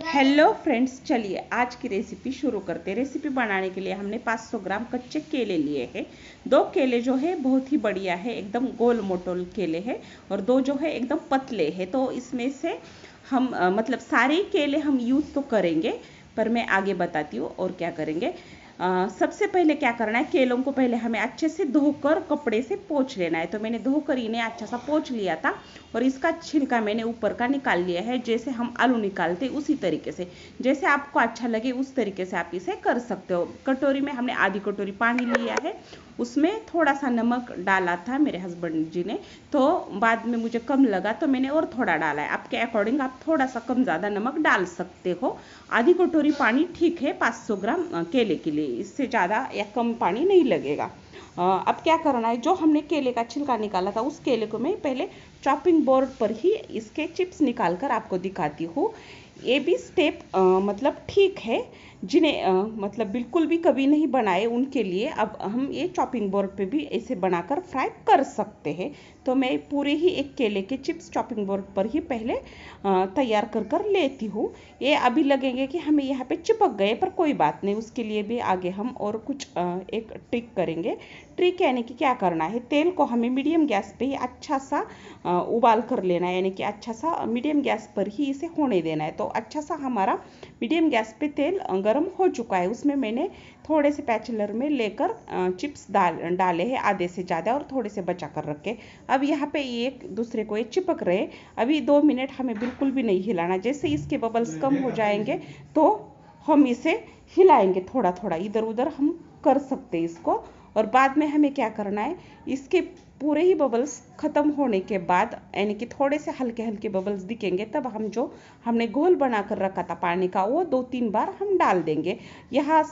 Hello friends, चलिए आज की रेसिपी शुरू करते हैं। रेसिपी बनाने के लिए हमने 500 ग्राम कच्चे केले लिए हैं। 2 केले जो है बहुत ही बढ़िया है, एकदम गोल मोटोल केले हैं, और 2 जो है एकदम पतले हैं। तो इसमें से हम मतलब सारे केले हम यूज़ तो करेंगे, पर मैं आगे बताती हूँ और क्या करेंगे। सबसे पहले क्या करना है, केलों को पहले हमें अच्छे से धोकर कपड़े से पोंछ लेना है। तो मैंने धोकर इन्हें अच्छा सा पोंछ लिया था, और इसका छिलका मैंने ऊपर का निकाल लिया है। जैसे हम आलू निकालते उसी तरीके से, जैसे आपको अच्छा लगे उस तरीके से आप इसे कर सकते हो। कटोरी में हमने आधी कटोरी पानी लिया है, उसमें थोड़ा सा नमक डाला था मेरे हस्बैंड जी ने, तो बाद में मुझे कम लगा तो मैंने और थोड़ा डाला है। आपके अकॉर्डिंग आप थोड़ा सा कम ज़्यादा नमक डाल सकते हो। आधी कटोरी पानी ठीक है 500 ग्राम केले के लिए, इससे ज़्यादा या कम पानी नहीं लगेगा। अब क्या करना है, जो हमने केले का छिलका निकाला था उस केले को मैं पहले चॉपिंग बोर्ड पर ही इसके चिप्स निकाल कर आपको दिखाती हूँ। ये भी स्टेप मतलब ठीक है, जिन्हें मतलब बिल्कुल भी कभी नहीं बनाए उनके लिए अब हम ये चॉपिंग बोर्ड पे भी ऐसे बनाकर फ्राई कर सकते हैं। तो मैं पूरे ही एक केले के चिप्स चॉपिंग बोर्ड पर ही पहले तैयार कर लेती हूँ। ये अभी लगेंगे कि हमें यहाँ पे चिपक गए, पर कोई बात नहीं, उसके लिए भी आगे हम और कुछ एक ट्रिक करेंगे। ट्रिक यानी कि क्या करना है, तेल को हमें मीडियम गैस पे ही अच्छा सा उबाल कर लेना है, यानी कि अच्छा सा मीडियम गैस पर ही इसे होने देना है। तो अच्छा सा हमारा मीडियम गैस पे तेल गर्म हो चुका है, उसमें मैंने थोड़े से पैचलर में लेकर चिप्स डाले हैं, आधे से ज़्यादा, और थोड़े से बचा कर रखे। अब यहाँ पे एक दूसरे को ये चिपक रहे। अभी 2 मिनट हमें बिल्कुल भी नहीं हिलाना। जैसे इसके बबल्स कम हो जाएंगे तो हम इसे हिलाएंगे, थोड़ा थोड़ा इधर उधर हम कर सकते हैं इसको। और बाद में हमें क्या करना है, इसके पूरे ही बबल्स ख़त्म होने के बाद, यानी कि थोड़े से हल्के हल्के बबल्स दिखेंगे, तब हम जो हमने घोल बना कर रखा था पानी का वो 2-3 बार हम डाल देंगे। यहाँ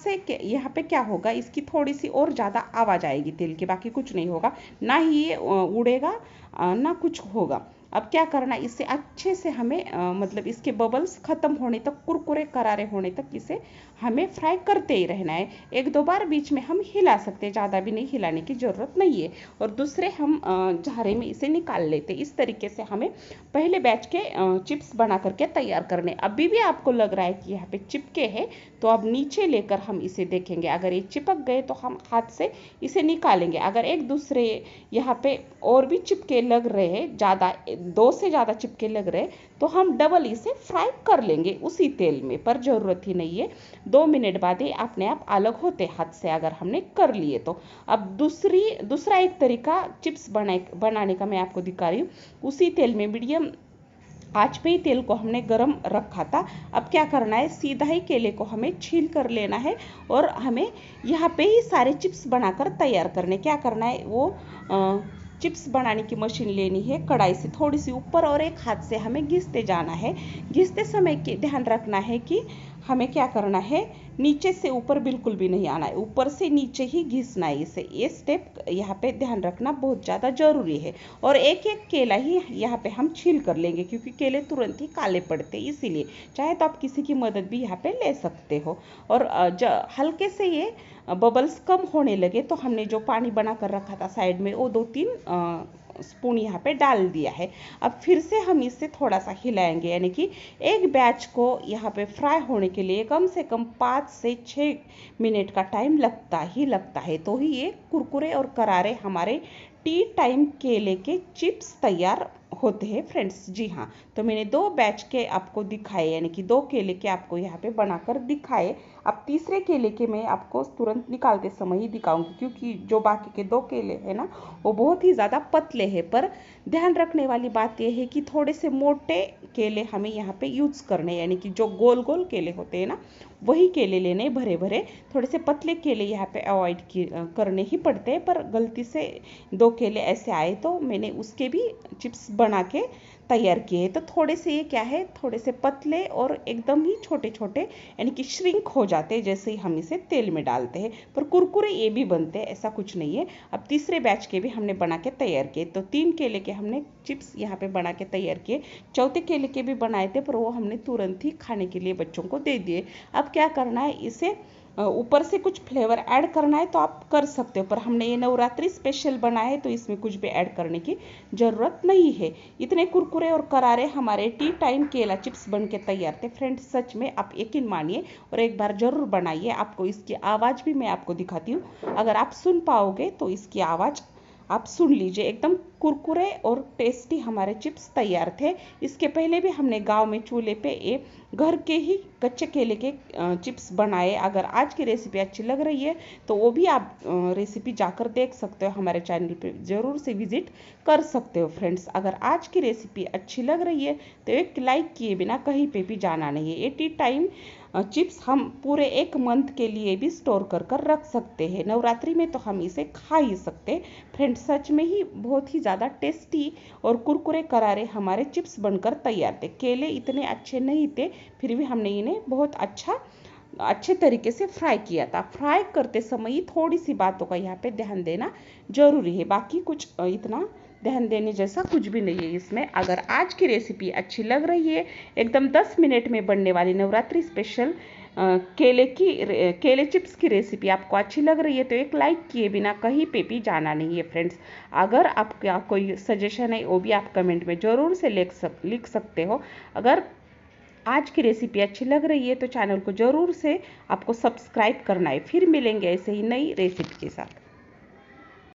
पे क्या होगा, इसकी थोड़ी सी और ज़्यादा आवाज़ आएगी तेल की, बाकी कुछ नहीं होगा, ना ही ये उड़ेगा ना कुछ होगा। अब क्या करना, इसे अच्छे से हमें मतलब इसके बबल्स ख़त्म होने तक, कुरकुरे करारे होने तक इसे हमें फ्राई करते ही रहना है। 1-2 बार बीच में हम हिला सकते हैं, ज़्यादा भी नहीं हिलाने की ज़रूरत नहीं है। और दूसरे हम झारे में इसे निकाल लेते। इस तरीके से हमें पहले बैच के चिप्स बना करके तैयार करने। अभी भी आपको लग रहा है कि यहाँ पे चिपके हैं, तो अब नीचे लेकर हम इसे देखेंगे। अगर ये चिपक गए तो हम हाथ से इसे निकालेंगे। अगर एक दूसरे यहाँ पे और भी चिपके लग रहे हैं, ज़्यादा 2 से ज़्यादा चिपके लग रहे, तो हम डबल इसे फ्राई कर लेंगे उसी तेल में, पर ज़रूरत ही नहीं है। 2 मिनट बाद ये अपने आप अलग होते हाथ से, अगर हमने कर लिए तो। अब दूसरा एक तरीका चिप्स बनाने का मैं आपको दिखा रही हूँ। उसी तेल में मीडियम आँच पे ही तेल को हमने गरम रखा था। अब क्या करना है, सीधा ही केले को हमें छील कर लेना है, और हमें यहाँ पे ही सारे चिप्स बनाकर तैयार करने। क्या करना है, वो चिप्स बनाने की मशीन लेनी है, कढ़ाई से थोड़ी सी ऊपर और एक हाथ से हमें घिसते जाना है। घिसते समय के ध्यान रखना है कि हमें क्या करना है, नीचे से ऊपर बिल्कुल भी नहीं आना है, ऊपर से नीचे ही घिसना है इसे। ये स्टेप यहाँ पे ध्यान रखना बहुत ज़्यादा ज़रूरी है। और एक एक केला ही यहाँ पे हम छील कर लेंगे, क्योंकि केले तुरंत ही काले पड़ते हैं, इसीलिए। चाहे तो आप किसी की मदद भी यहाँ पे ले सकते हो। और हल्के से ये बबल्स कम होने लगे तो हमने जो पानी बना कर रखा था साइड में, वो 2-3 स्पून यहाँ पे डाल दिया है। अब फिर से हम इसे थोड़ा सा हिलाएंगे, यानी कि एक बैच को यहाँ पे फ्राई होने के लिए कम से कम 5 से 6 मिनट का टाइम लगता है, तो ही ये कुरकुरे और करारे हमारे टी टाइम केले के चिप्स तैयार होते हैं फ्रेंड्स। जी हाँ, तो मैंने 2 बैच के आपको दिखाए, यानी कि 2 केले के आपको यहाँ पे बनाकर दिखाए। अब तीसरे केले के मैं आपको तुरंत निकालते समय ही दिखाऊंगी, क्योंकि जो बाकी के 2 केले हैं ना, वो बहुत ही ज़्यादा पतले हैं। पर ध्यान रखने वाली बात यह है कि थोड़े से मोटे केले हमें यहाँ पे यूज़ करने, यानी कि जो गोल गोल केले होते हैं ना, वही केले लेने, भरे भरे। थोड़े से पतले केले यहाँ पे अवॉइड करने ही पड़ते हैं, पर गलती से 2 केले ऐसे आए तो मैंने उसके भी चिप्स बना के तैयार किए। तो थोड़े से ये क्या है, थोड़े से पतले और एकदम ही छोटे छोटे, यानी कि श्रिंक हो जाते हैं जैसे ही हम इसे तेल में डालते हैं। पर कुरकुरे ये भी बनते हैं, ऐसा कुछ नहीं है। अब तीसरे बैच के भी हमने बना के तैयार किए। तो 3 केले के हमने चिप्स यहाँ पे बना के तैयार किए। चौथे केले के भी बनाए थे पर वो हमने तुरंत ही खाने के लिए बच्चों को दे दिए। अब क्या करना है, इसे ऊपर से कुछ फ्लेवर ऐड करना है तो आप कर सकते हो, पर हमने ये नवरात्रि स्पेशल बनाया है तो इसमें कुछ भी ऐड करने की ज़रूरत नहीं है। इतने कुरकुरे और करारे हमारे टी टाइम केला चिप्स बन के तैयार थे फ्रेंड्स। सच में आप यकीन मानिए और एक बार ज़रूर बनाइए। आपको इसकी आवाज़ भी मैं आपको दिखाती हूँ, अगर आप सुन पाओगे तो इसकी आवाज़ आप सुन लीजिए। एकदम कुरकुरे और टेस्टी हमारे चिप्स तैयार थे। इसके पहले भी हमने गांव में चूल्हे पे ये घर के ही कच्चे केले के चिप्स बनाए। अगर आज की रेसिपी अच्छी लग रही है तो वो भी आप रेसिपी जाकर देख सकते हो, हमारे चैनल पे ज़रूर से विजिट कर सकते हो फ्रेंड्स। अगर आज की रेसिपी अच्छी लग रही है तो एक लाइक किए बिना कहीं पे भी जाना नहीं है। 80 टाइम चिप्स हम पूरे 1 मंथ के लिए भी स्टोर कर रख सकते हैं। नवरात्रि में तो हम इसे खा ही सकते फ्रेंड्स। सच में ही बहुत ही ज़्यादा टेस्टी और कुरकुरे करारे हमारे चिप्स बनकर तैयार थे। केले इतने अच्छे नहीं थे फिर भी हमने इन्हें बहुत अच्छे तरीके से फ्राई किया था। फ्राई करते समय ही थोड़ी सी बातों का यहाँ पे ध्यान देना जरूरी है, बाकी कुछ इतना ध्यान देने जैसा कुछ भी नहीं है इसमें। अगर आज की रेसिपी अच्छी लग रही है, एकदम 10 मिनट में बनने वाली नवरात्रि स्पेशल केले चिप्स की रेसिपी आपको अच्छी लग रही है तो एक लाइक किए बिना कहीं पे भी जाना नहीं है फ्रेंड्स। अगर आपका कोई सजेशन है वो भी आप कमेंट में ज़रूर से लिख सकते हो। अगर आज की रेसिपी अच्छी लग रही है तो चैनल को ज़रूर से आपको सब्सक्राइब करना है। फिर मिलेंगे ऐसे ही नई रेसिपी के साथ।